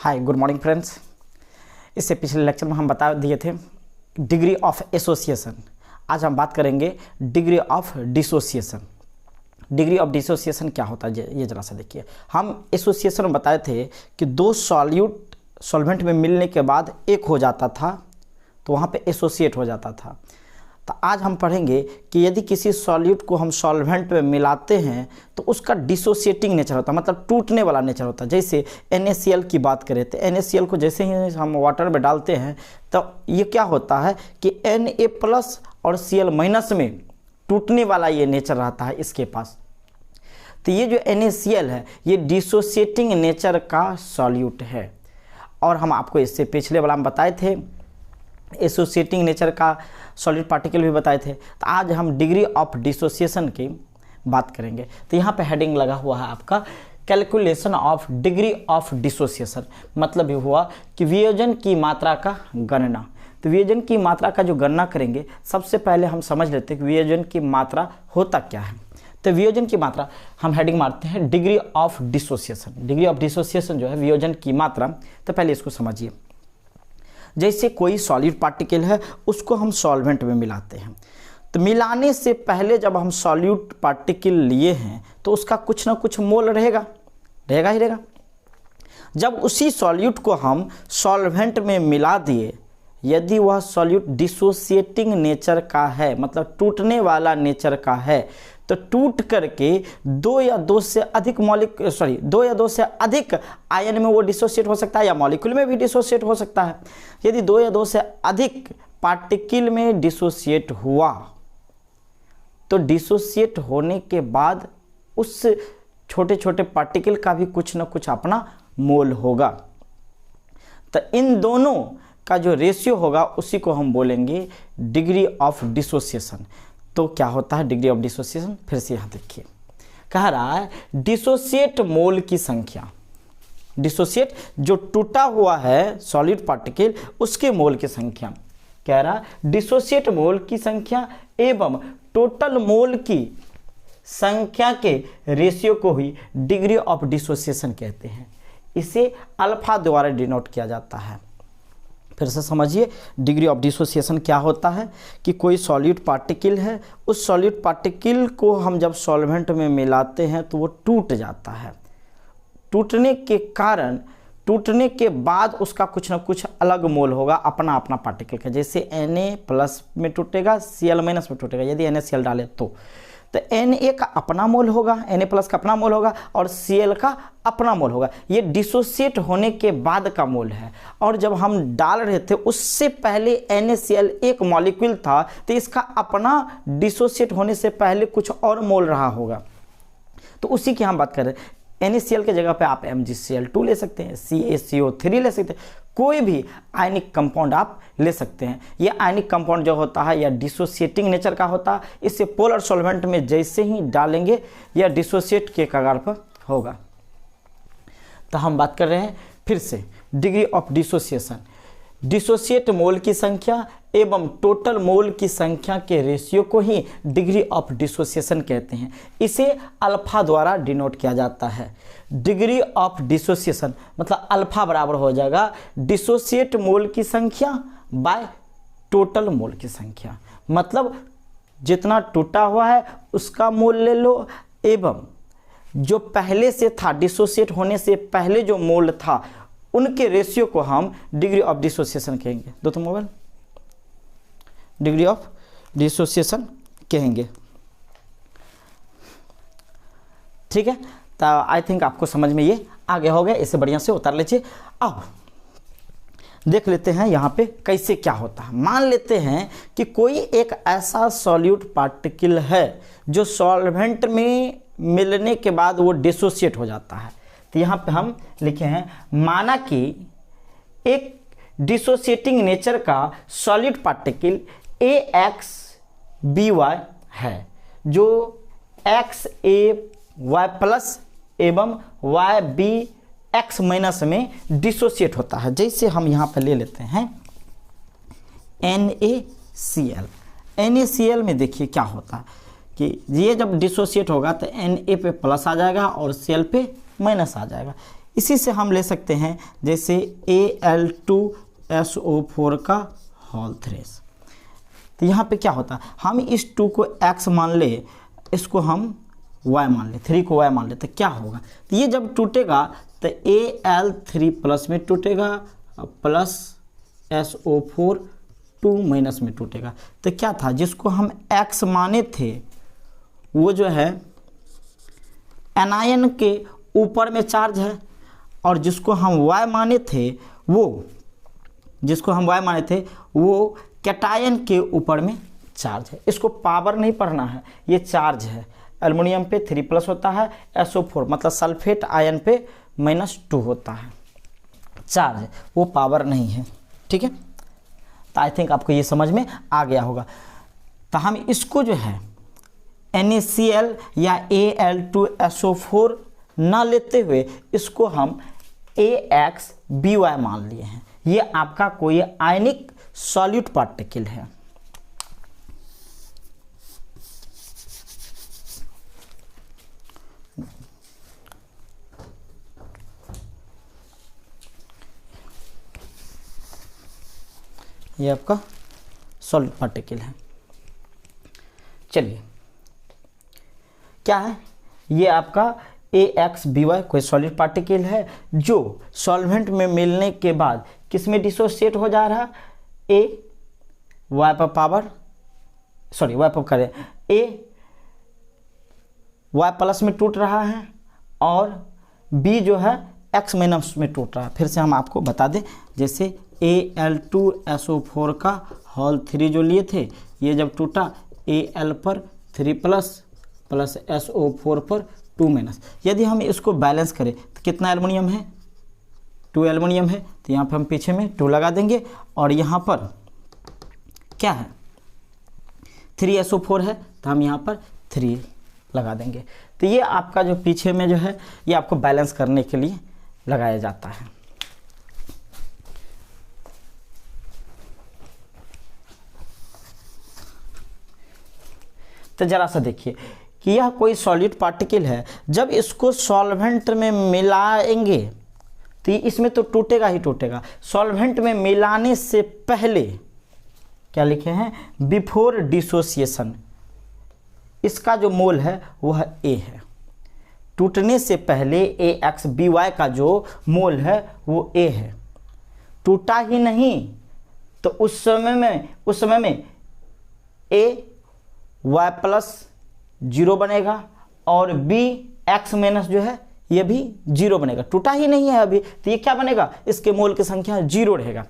Hi good morning friends. इससे पिछले lecture में हम बता दिए थे डिग्री ऑफ एसोसिएशन। आज हम बात करेंगे degree of dissociation. Degree of dissociation क्या होता है ये जरा सा देखिए। हम एसोसिएशन में बताए थे कि दो सॉल्यूट सॉल्वेंट में मिलने के बाद एक हो जाता था तो वहाँ पे एसोसिएट हो जाता था। तो आज हम पढ़ेंगे कि यदि किसी सॉल्यूट को हम सॉल्वेंट में मिलाते हैं तो उसका डिसोसिएटिंग नेचर होता है, मतलब टूटने वाला नेचर होता है। जैसे NaCl की बात करें तो NaCl को जैसे ही हम वाटर में डालते हैं तो ये क्या होता है कि Na+ और Cl- में टूटने वाला ये नेचर रहता है इसके पास। तो ये जो NaCl है ये डिसोसिएटिंग नेचर का सॉल्यूट है। और हम आपको इससे पिछले वाला में बताए थे एसोसिएटिंग नेचर का सॉलिड पार्टिकल भी बताए थे। तो आज हम डिग्री ऑफ डिसोसिएशन की बात करेंगे। तो यहाँ पे हेडिंग लगा हुआ है आपका calculation of degree of dissociation. मतलब ये हुआ कि वियोजन की मात्रा का गणना। तो वियोजन की मात्रा का जो गणना करेंगे सबसे पहले हम समझ लेते हैं कि वियोजन की मात्रा होता क्या है। तो वियोजन की मात्रा हम हेडिंग मारते हैं degree of dissociation. Degree of dissociation जो है वियोजन की मात्रा। तो पहले इसको समझिए। जैसे कोई सॉलिड पार्टिकल है उसको हम सॉल्वेंट में मिलाते हैं तो मिलाने से पहले जब हम सॉल्यूट पार्टिकल लिए हैं तो उसका कुछ ना कुछ मोल रहेगा ही रहेगा। जब उसी सॉल्यूट को हम सॉल्वेंट में मिला दिए, यदि वह सॉल्यूट डिसोसिएटिंग नेचर का है, मतलब टूटने वाला नेचर का है, तो टूट करके दो या दो से अधिक आयन में वो डिसोसिएट हो सकता है या मॉलिक्यूल में भी डिसोसिएट हो सकता है। यदि दो या दो से अधिक पार्टिकल में डिसोसिएट हुआ तो डिसोसिएट होने के बाद उस छोटे छोटे पार्टिकल का भी कुछ ना कुछ अपना मोल होगा। तो इन दोनों का जो रेशियो होगा उसी को हम बोलेंगे डिग्री ऑफ डिसोसिएशन। तो क्या होता है डिग्री ऑफ डिसोसिएशन? फिर से यहाँ देखिए, कह रहा है डिसोसिएट मोल की संख्या। डिसोसिएट जो टूटा हुआ है सॉलिड पार्टिकल उसके मोल की संख्या। कह रहा है डिसोसिएट मोल की संख्या एवं टोटल मोल की संख्या के रेशियो को ही डिग्री ऑफ डिसोसिएशन कहते हैं। इसे अल्फा द्वारा डिनोट किया जाता है। फिर से समझिए डिग्री ऑफ डिसोसिएशन क्या होता है कि कोई सॉलिड पार्टिकल है, उस सॉलिड पार्टिकल को हम जब सॉल्वेंट में मिलाते हैं तो वो टूट जाता है। टूटने के कारण टूटने के बाद उसका कुछ ना कुछ अलग मोल होगा अपना अपना पार्टिकल का। जैसे Na+ में टूटेगा, Cl- में टूटेगा। यदि NaCl डाले तो Na का अपना मोल होगा, Na+ का अपना मोल होगा और Cl का अपना मोल होगा। ये डिसोसिएट होने के बाद का मोल है। और जब हम डाल रहे थे उससे पहले NaCl एक मॉलिक्यूल था तो इसका अपना डिसोसिएट होने से पहले कुछ और मोल रहा होगा। तो उसी की हम बात कर रहे हैं। NaCl के जगह पे आप MgCl2 ले सकते हैं, CaCO3 ले सकते हैं, कोई भी आयनिक कंपाउंड आप ले सकते हैं। ये आयनिक कंपाउंड जो होता है या डिसोसिएटिंग नेचर का होता है। इसे पोलर सॉल्वेंट में जैसे ही डालेंगे या डिसोसिएट के कगार पर होगा। तो हम बात कर रहे हैं फिर से डिग्री ऑफ डिसोसिएशन। डिसोसिएट मोल की संख्या एवं टोटल मोल की संख्या के रेशियो को ही डिग्री ऑफ डिसोसिएशन कहते हैं। इसे अल्फा द्वारा डिनोट किया जाता है। डिग्री ऑफ डिसोसिएशन मतलब अल्फा बराबर हो जाएगा डिसोसिएट मोल की संख्या बाय टोटल मोल की संख्या। मतलब जितना टूटा हुआ है उसका मोल ले लो एवं जो पहले से था डिसोसिएट होने से पहले जो मोल था उनके रेशियो को हम डिग्री ऑफ डिसोसिएशन कहेंगे। दो तो मोबाइल डिग्री ऑफ डिसोसिएशन कहेंगे। ठीक है, तो आई थिंक आपको समझ में ये आगे हो गया। इसे बढ़िया से उतार लीजिए। अब देख लेते हैं यहाँ पे कैसे क्या होता है। मान लेते हैं कि कोई एक ऐसा सॉल्यूट पार्टिकल है जो सॉल्वेंट में मिलने के बाद वो डिसोसिएट हो जाता है। तो यहाँ पे हम लिखे हैं माना कि एक डिसोसिएटिंग नेचर का सॉलिड पार्टिकल AXBY है जो XaY+ एवं YBX- में डिसोसिएट होता है। जैसे हम यहाँ पे ले लेते हैं NaCl। NaCl में देखिए क्या होता है कि ये जब डिसोसिएट होगा तो Na पे प्लस आ जाएगा और Cl पे माइनस आ जाएगा। इसी से हम ले सकते हैं जैसे Al2SO4 का होल 3। तो यहाँ पे क्या होता है, हम इस 2 को x मान ले, इसको हम y मान ले, 3 को y मान ले, तो क्या होगा, तो ये जब टूटेगा तो Al3 प्लस में टूटेगा प्लस SO4 2 माइनस में टूटेगा। तो क्या था, जिसको हम x माने थे वो जो है एनायन के ऊपर में चार्ज है, और जिसको हम y माने थे वो कैटायन के ऊपर में चार्ज है। इसको पावर नहीं पढ़ना है, ये चार्ज है। एल्युमिनियम पे 3+ होता है, SO4 मतलब सल्फेट आयन पे -2 होता है, चार्ज है, वो पावर नहीं है। ठीक है, तो आई थिंक आपको ये समझ में आ गया होगा। तो हम इसको जो है NaCl या Al2SO4 ना लेते हुए इसको हम AxBy मान लिए हैं। ये आपका कोई आयनिक सॉल्यूट पार्टिकल है। ये आपका सॉलिड पार्टिकल है। चलिए क्या है, ये आपका AxBy कोई सॉलिड पार्टिकल है जो सॉल्वेंट में मिलने के बाद किस में डिसोसिएट हो जा रहा है, y प्लस में टूट रहा है और B जो है x माइनस में टूट रहा है। फिर से हम आपको बता दें, जैसे Al2SO4 का होल 3 जो लिए थे, ये जब टूटा Al पर 3+ प्लस SO4 पर 2-। यदि हम इसको बैलेंस करें तो कितना एल्युमिनियम है, 2 एल्युमिनियम है, तो यहाँ पर हम पीछे में 2 लगा देंगे, और यहाँ पर क्या है 3SO4 है, तो हम यहाँ पर 3 लगा देंगे। तो ये आपका जो पीछे में जो है, ये आपको बैलेंस करने के लिए लगाया जाता है। तो जरा सा देखिए कि यह कोई सॉलिड पार्टिकल है, जब इसको सॉल्वेंट में मिलाएंगे तो इसमें तो टूटेगा ही टूटेगा। सॉल्वेंट में मिलाने से पहले क्या लिखे हैं, बिफोर डिसोसिएशन, इसका जो मोल है वह A है। टूटने से पहले AxBy का जो मोल है वो A है। टूटा ही नहीं तो उस समय में y प्लस 0 बनेगा और B x माइनस जो है ये भी 0 बनेगा। टूटा ही नहीं है अभी, तो ये क्या बनेगा, इसके मोल की संख्या 0 रहेगा।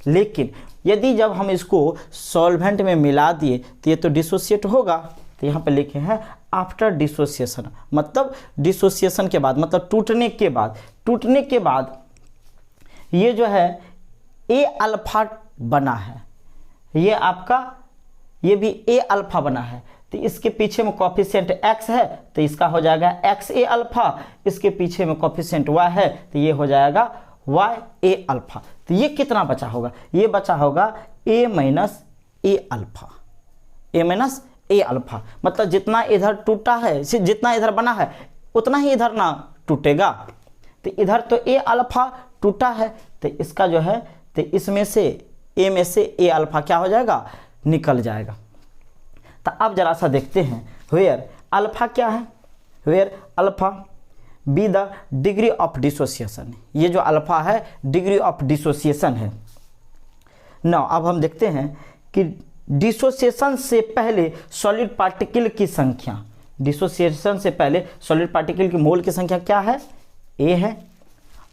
लेकिन यदि जब हम इसको सॉल्वेंट में मिला दिए तो ये तो डिसोसिएट होगा। तो यहाँ पे लिखे हैं आफ्टर डिसोसिएशन, मतलब डिसोसिएशन के बाद, मतलब टूटने के बाद ये जो है A अल्फा बना है, ये आपका ये भी A अल्फा बना है। तो इसके पीछे में कोफिशिएंट x है तो इसका हो जाएगा XA अल्फा, इसके पीछे में कोफिशिएंट y है तो ये हो जाएगा YA अल्फा। तो ये कितना बचा होगा, ये बचा होगा A minus A alpha, A minus A alpha. मतलब जितना इधर टूटा है, जितना इधर बना है उतना ही इधर ना टूटेगा। तो इधर तो A अल्फा टूटा है, तो इसका जो है तो इसमें से A में से A अल्फा क्या हो जाएगा, निकल जाएगा। तो अब जरा सा देखते हैं वेयर अल्फा क्या है, where alpha be the degree of dissociation. ये जो अल्फा है डिग्री ऑफ डिसोसिएशन है। नाउ अब हम देखते हैं कि डिसोसिएशन से पहले सॉलिड पार्टिकल की संख्या, डिसोसिएशन से पहले सॉलिड पार्टिकल की मोल की संख्या क्या है, A है।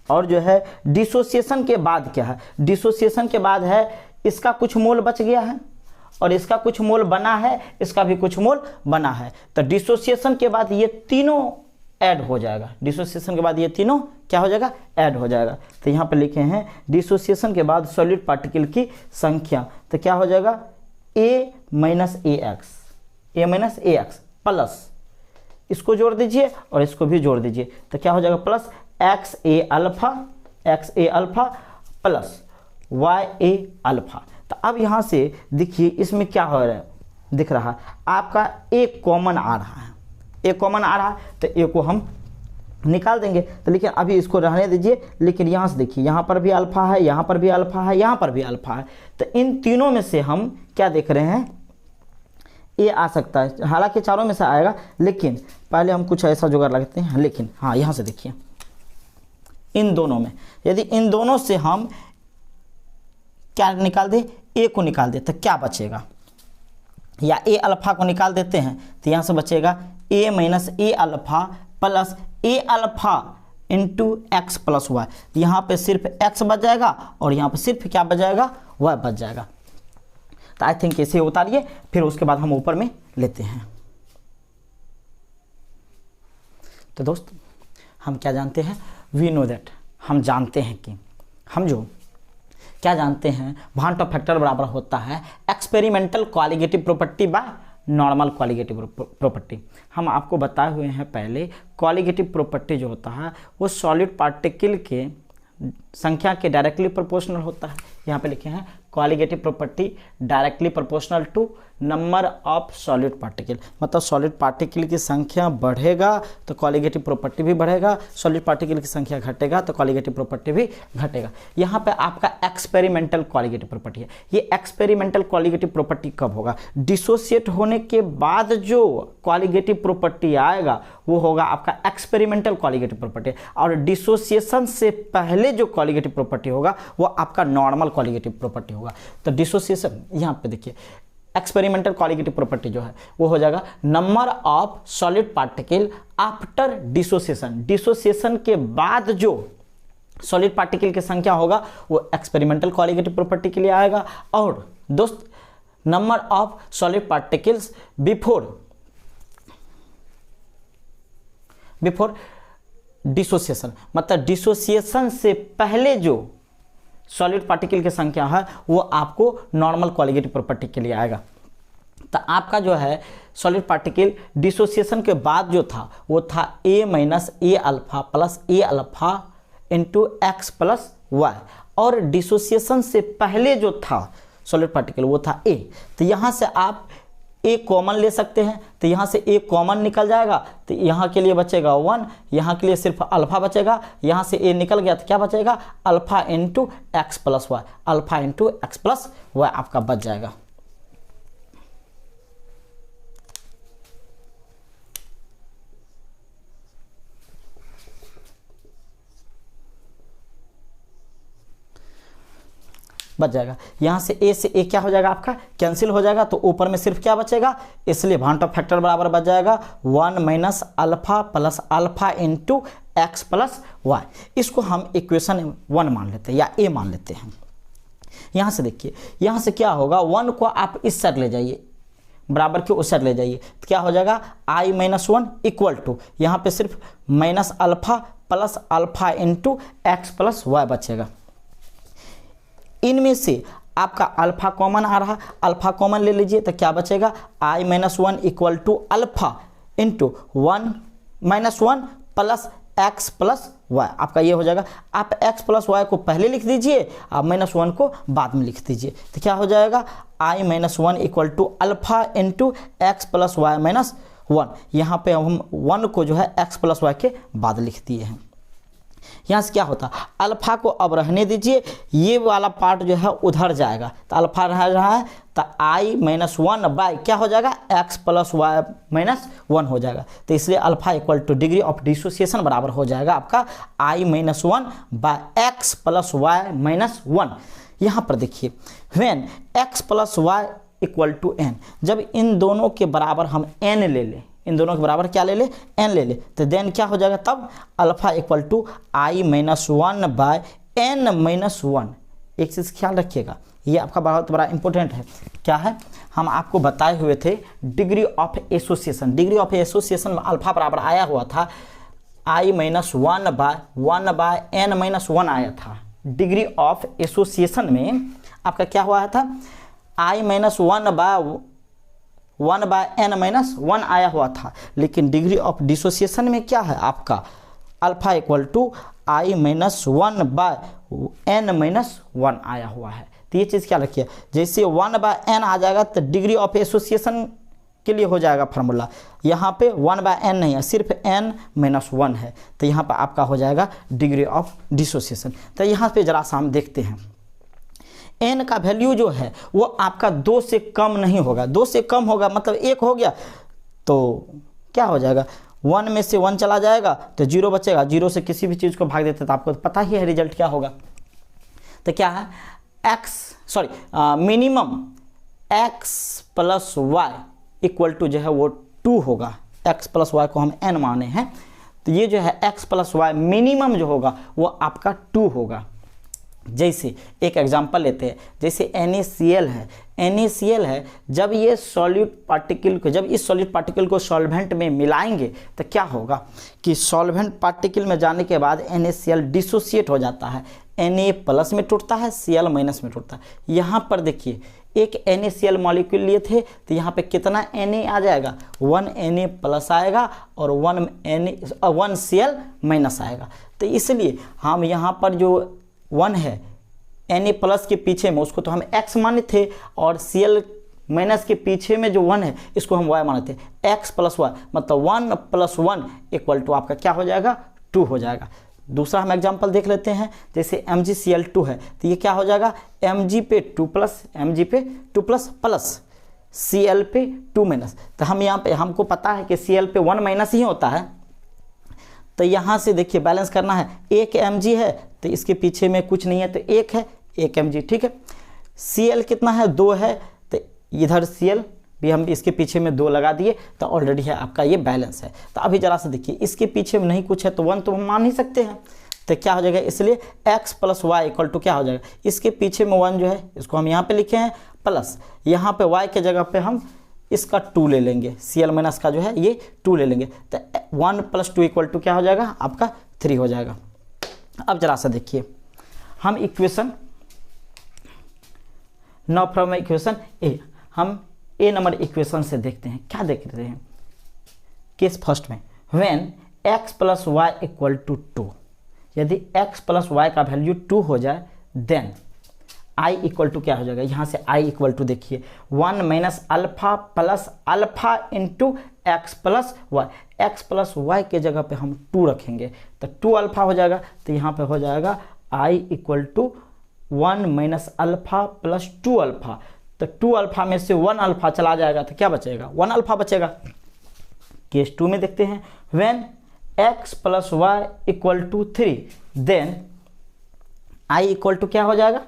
और जो है डिसोसिएशन के बाद क्या है, डिसोसिएशन के बाद है इसका कुछ मोल बच गया है और इसका कुछ मोल बना है, इसका भी कुछ मोल बना है। तो डिसोसिएशन के बाद ये तीनों ऐड हो जाएगा, डिसोसिएशन के बाद ये तीनों क्या हो जाएगा, ऐड हो जाएगा। तो यहाँ पे लिखे हैं डिसोसिएशन के बाद सॉलिड पार्टिकल की संख्या, तो क्या हो जाएगा A माइनस AX प्लस, इसको जोड़ दीजिए और इसको भी जोड़ दीजिए, तो क्या हो जाएगा plus XA alpha plus YA alpha. तो अब यहाँ से देखिए इसमें क्या हो रहा है, दिख रहा है आपका A कॉमन आ रहा है, A कॉमन आ रहा है। तो A को हम निकाल देंगे। तो लेकिन अभी इसको रहने दीजिए। लेकिन यहाँ से देखिए, यहाँ पर भी अल्फा है, यहाँ पर भी अल्फा है, यहाँ पर भी अल्फा है। तो इन तीनों में से हम क्या देख रहे हैं, ए आ सकता है। हालांकि चारों में से आएगा, लेकिन पहले हम कुछ ऐसा जुगाड़ लगाते हैं। लेकिन हाँ, यहाँ से देखिए, इन दोनों में यदि इन दोनों से हम क्या निकाल दें, ए को निकाल दें, तो क्या बचेगा, या ए अल्फा को निकाल देते हैं तो यहाँ से बचेगा A minus A alpha plus A alpha into X plus Y. यहाँ पे सिर्फ एक्स बच जाएगा और यहाँ पे सिर्फ क्या बच जाएगा, वाई बच जाएगा। तो आई थिंक इसे उतारिए, फिर उसके बाद हम ऊपर में लेते हैं। तो दोस्त हम क्या जानते हैं, वी नो दैट, हम जानते हैं कि हम जो क्या जानते हैं, भांटा फैक्टर बराबर होता है experimental colligative property by normal colligative property. हम आपको बताए हुए हैं पहले, कॉलिगेटिव प्रॉपर्टी जो होता है वो सॉलिड पार्टिकल के संख्या के डायरेक्टली प्रोपोर्शनल होता है। यहाँ पे लिखे हैं colligative property directly proportional to number of solid particle. मतलब सॉलिड पार्टिकल की संख्या बढ़ेगा तो कॉलिगेटिव प्रॉपर्टी भी बढ़ेगा, सॉलिड पार्टिकल की संख्या घटेगा तो कॉलिगेटिव प्रॉपर्टी भी घटेगा। यहाँ पे आपका एक्सपेरिमेंटल कॉलिगेटिव प्रॉपर्टी है। ये एक्सपेरिमेंटल कॉलिगेटिव प्रॉपर्टी कब होगा, डिसोसिएट होने के बाद जो कॉलिगेटिव प्रॉपर्टी आएगा वो होगा आपका एक्सपेरिमेंटल कॉलिगेटिव प्रॉपर्टी, और डिसोसिएशन से पहले जो कॉलिगेटिव प्रॉपर्टी होगा वो आपका नॉर्मल कॉलिगेटिव प्रॉपर्टी होगा। तो डिसोसिएशन, यहाँ पे देखिए, एक्सपेरिमेंटल कॉलिगेटिव प्रॉपर्टी जो है वो हो जाएगा number of solid particle after dissociation. Dissociation के बाद जो सॉलिड पार्टिकल की संख्या होगा वो एक्सपेरिमेंटल कॉलिगेटिव प्रॉपर्टी के लिए आएगा। और दोस्त number of solid particles before dissociation, मतलब डिसोसिएशन से पहले जो सॉलिड पार्टिकल की संख्या है वो आपको नॉर्मल कॉलिगेटिव प्रॉपर्टी के लिए आएगा। तो आपका जो है सॉलिड पार्टिकल डिसोसिएशन के बाद जो था वो था A minus A alpha plus A alpha into X plus Y, और डिसोसिएशन से पहले जो था सॉलिड पार्टिकल वो था ए। तो यहाँ से आप ए कॉमन ले सकते हैं, तो यहाँ से ए कॉमन निकल जाएगा, तो यहाँ के लिए बचेगा 1, यहाँ के लिए सिर्फ अल्फा बचेगा। यहाँ से ए निकल गया तो क्या बचेगा, alpha into X plus Y, alpha into X plus Y आपका बच जाएगा। बच जाएगा। यहाँ से ए क्या हो जाएगा, आपका कैंसिल हो जाएगा, तो ऊपर में सिर्फ क्या बचेगा, इसलिए भांटा फैक्टर बराबर बच जाएगा 1 minus alpha plus alpha into X plus Y. इसको हम इक्वेशन 1 मान लेते हैं या ए मान लेते हैं। यहाँ से देखिए, यहाँ से क्या होगा, 1 को आप इस साइड ले जाइए, बराबर के उस साइड ले जाइए, तो क्या हो जाएगा i माइनस 1 इक्वल टू, यहाँ पे सिर्फ minus alpha plus alpha into X plus Y बचेगा। इनमें से आपका अल्फा कॉमन आ रहा, अल्फा कॉमन ले लीजिए तो क्या बचेगा, i minus 1 equal to alpha into 1 minus 1 plus X plus Y, आपका ये हो जाएगा। आप x प्लस वाई को पहले लिख दीजिए, आप माइनस 1 को बाद में लिख दीजिए, तो क्या हो जाएगा i minus 1 equal to alpha into X plus Y minus 1। यहाँ पे हम 1 को जो है x प्लस वाई के बाद लिख दिए हैं। यहाँ से क्या होता, अल्फा को अब रहने दीजिए, ये वाला पार्ट जो है उधर जाएगा, तो अल्फा रह रहा है तो i माइनस 1 बाय क्या हो जाएगा, x प्लस वाई माइनस 1 हो जाएगा। तो इसलिए alpha equal to degree of dissociation बराबर हो जाएगा आपका i minus 1 by X plus Y minus 1। यहाँ पर देखिए, when x plus Y equal to n, जब इन दोनों के बराबर हम n ले लें, इन दोनों के बराबर क्या ले ले, n ले ले, तो देन क्या हो जाएगा, तब alpha equal to i minus 1 by n minus 1। एक चीज़ ख्याल रखिएगा, ये आपका बहुत बड़ा इंपॉर्टेंट है। क्या है, हम आपको बताए हुए थे degree of association. Degree of association में अल्फा बराबर आया हुआ था i minus 1 by n minus 1 आया था। डिग्री ऑफ एसोसिएशन में आपका क्या हुआ था, i minus 1 by n minus 1 आया हुआ था। लेकिन डिग्री ऑफ डिसोसिएशन में क्या है, आपका alpha equal to i minus 1 by n minus 1 आया हुआ है। तो ये चीज़ क्या रखिए, जैसे 1 बाय n आ जाएगा तो डिग्री ऑफ एसोसिएशन के लिए हो जाएगा फार्मूला। यहाँ पे 1/n नहीं है, सिर्फ n-1 है, तो यहाँ पर आपका हो जाएगा डिग्री ऑफ डिसोसिएशन। तो यहाँ पे जरा सा हम देखते हैं, n का वैल्यू जो है वो आपका 2 से कम नहीं होगा। 2 से कम होगा मतलब 1 हो गया तो क्या हो जाएगा, 1 में से 1 चला जाएगा तो 0 बचेगा। 0 से किसी भी चीज़ को भाग देते तो आपको पता ही है रिजल्ट क्या होगा। तो क्या है, minimum x + y equal to जो है वो 2 होगा। x + y को हम n माने हैं, तो ये जो है x + y मिनिमम जो होगा वो आपका 2 होगा। जैसे एक एग्जांपल लेते हैं, जैसे NaCl है, NaCl है, जब ये सॉलिड पार्टिकल को, जब इस सॉलिड पार्टिकल को सॉल्वेंट में मिलाएंगे तो क्या होगा कि सॉल्वेंट पार्टिकल में जाने के बाद NaCl डिसोसिएट हो जाता है, Na+ में टूटता है, Cl- में टूटता है। यहाँ पर देखिए एक NaCl मॉलिक्यूल लिए थे तो यहाँ पे कितना Na आ जाएगा, 1 Na+ आएगा और 1 Cl- आएगा। तो इसलिए हम यहाँ पर जो 1 है Na+ के पीछे में उसको तो हम x माने थे, और Cl- के पीछे में जो 1 है इसको हम y माने थे। x + y मतलब 1 + 1 इक्वल टू आपका क्या हो जाएगा, 2 हो जाएगा। दूसरा हम एग्जांपल देख लेते हैं, जैसे MgCl2 है तो ये क्या हो जाएगा, Mg पे 2 प्लस, Mg पे 2 प्लस प्लस Cl पे 2-। तो हम यहाँ पे, हमको पता है कि Cl पे 1- ही होता है, तो यहाँ से देखिए बैलेंस करना है। 1 Mg है तो इसके पीछे में कुछ नहीं है तो 1 है, 1 Mg, ठीक है। Cl कितना है, 2 है, तो इधर Cl भी हम इसके पीछे में 2 लगा दिए तो ऑलरेडी है आपका ये बैलेंस है। तो अभी जरा सा देखिए, इसके पीछे में नहीं कुछ है तो 1 तो हम मान ही सकते हैं, तो क्या हो जाएगा, इसलिए x + y इक्वल टू क्या हो जाएगा, इसके पीछे में 1 जो है इसको हम यहाँ पे लिखे हैं, प्लस यहाँ पे y के जगह पे हम इसका 2 ले लेंगे, Cl- का जो है ये 2 ले लेंगे, तो 1 + 2 इक्वल टू क्या हो जाएगा, आपका 3 हो जाएगा। अब जरा सा देखिए, हम इक्वेशन नाउ फ्रॉम इक्वेशन ए, हम ए नंबर इक्वेशन से देखते हैं, क्या देख रहे हैं। केस फर्स्ट में, when x + y equal to 2, यदि x + y का वैल्यू 2 हो जाए देन i इक्वल टू क्या हो जाएगा, यहाँ से i इक्वल टू देखिए 1 - alpha plus alpha into x + y। x + y के जगह पे हम 2 रखेंगे तो 2 अल्फा हो जाएगा, तो यहाँ पे हो जाएगा i equal to 1 - alpha plus 2 alpha. तो 2 अल्फा में से 1 अल्फा चला जाएगा तो क्या बचेगा, 1 अल्फा बचेगा। केस 2 में देखते हैं, when x + y equal to 3 then i equal to क्या हो जाएगा,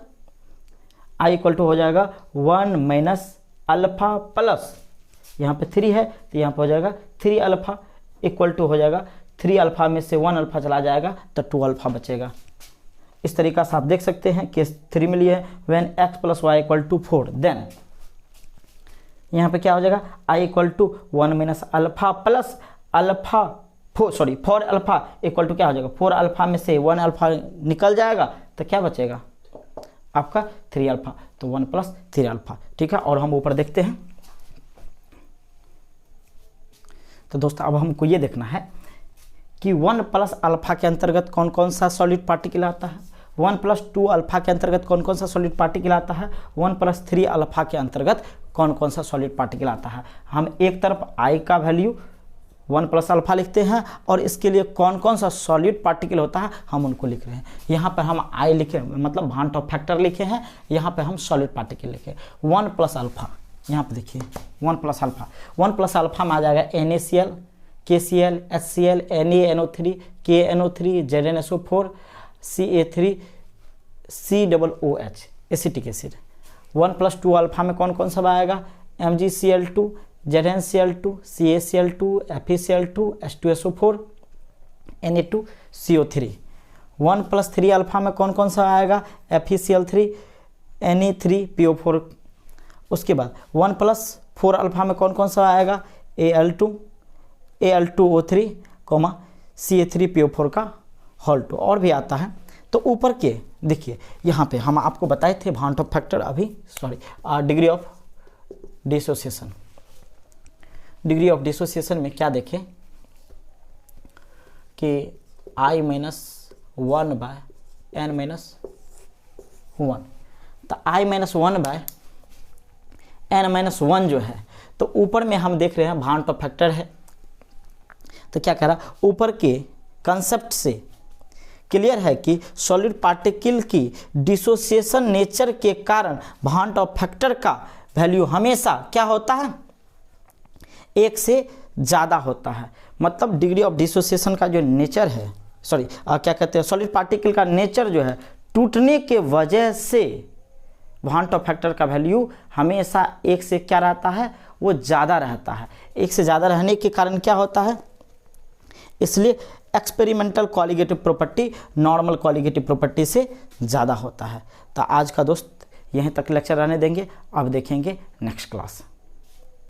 i इक्वल टू हो जाएगा 1 - अल्फा प्लस, यहाँ पे 3 है तो यहाँ पे हो जाएगा 3 अल्फा इक्वल टू हो जाएगा 3 अल्फा में से 1 अल्फा चला जाएगा तो 2 अल्फा बचेगा। इस तरीका से आप देख सकते हैं। केस 3 में लिए when x + y equal to 4 then यहाँ पे क्या हो जाएगा, i equal to 1 - alpha plus alpha 4 alpha equal to क्या हो जाएगा, 4 अल्फा में से 1 अल्फा निकल जाएगा तो क्या बचेगा आपका 3 अल्फा, तो 1 + 3 अल्फा, ठीक है। और हम ऊपर देखते हैं, तो दोस्तों अब हमको ये देखना है कि 1 + अल्फा के अंतर्गत कौन कौन सा सॉलिड पार्टिकल आता है, 1 + 2 अल्फा के अंतर्गत कौन कौन सा सॉलिड पार्टिकल आता है, 1 + 3 अल्फा के अंतर्गत कौन कौन सा सॉलिड पार्टिकल आता है। हम एक तरफ i का वैल्यू 1 + अल्फा लिखते हैं और इसके लिए कौन कौन सा सॉलिड पार्टिकल होता है हम उनको लिख रहे हैं। यहाँ पर हम i लिखे मतलब भांट ऑफ फैक्टर लिखे हैं, यहाँ पे हम सॉलिड पार्टिकल लिखे 1 + अल्फा। यहाँ पे देखिए 1 + अल्फा, 1 + अल्फा में आ जाएगा NaCl, KCl, HCl, NaNO3, KNO3, ZnSO4, Ca3, COOH acetic acid. 1 + 2 alpha में कौन कौन सा आएगा, MgCl2, ZnCl2, CaCl2, FeCl2, H2SO4, Na2CO3। 1 + 3 alpha में कौन कौन सा आएगा, FeCl3, Na3PO4। उसके बाद 1 + 4 अल्फा में कौन कौन सा आएगा, Al2, Al2O3, Ca3PO4 का होल 2 और भी आता है। तो ऊपर के देखिए, यहाँ पे हम आपको बताए थे भांट ऑफ फैक्टर, अभी degree of dissociation. Degree of dissociation में क्या देखें कि i - 1/n - 1, तो i - 1/n - 1 जो है तो ऊपर में हम देख रहे हैं भांट ऑफ फैक्टर है, तो क्या कह रहा, ऊपर के कंसेप्ट से क्लियर है कि सॉलिड पार्टिकल की डिसोसिएशन नेचर के कारण भांट ऑफ फैक्टर का वैल्यू हमेशा क्या होता है, 1 से ज़्यादा होता है। मतलब डिग्री ऑफ डिसोसिएशन का जो नेचर है, सॉरी क्या कहते हैं, सॉलिड पार्टिकल का नेचर जो है टूटने के वजह से भांट ऑफ फैक्टर का वैल्यू हमेशा 1 से क्या रहता है, वो ज़्यादा रहता है। 1 से ज़्यादा रहने के कारण क्या होता है, इसलिए experimental colligative property normal colligative property से ज़्यादा होता है। तो आज का दोस्त यहीं तक लेक्चर रहने देंगे, अब देखेंगे नेक्स्ट क्लास।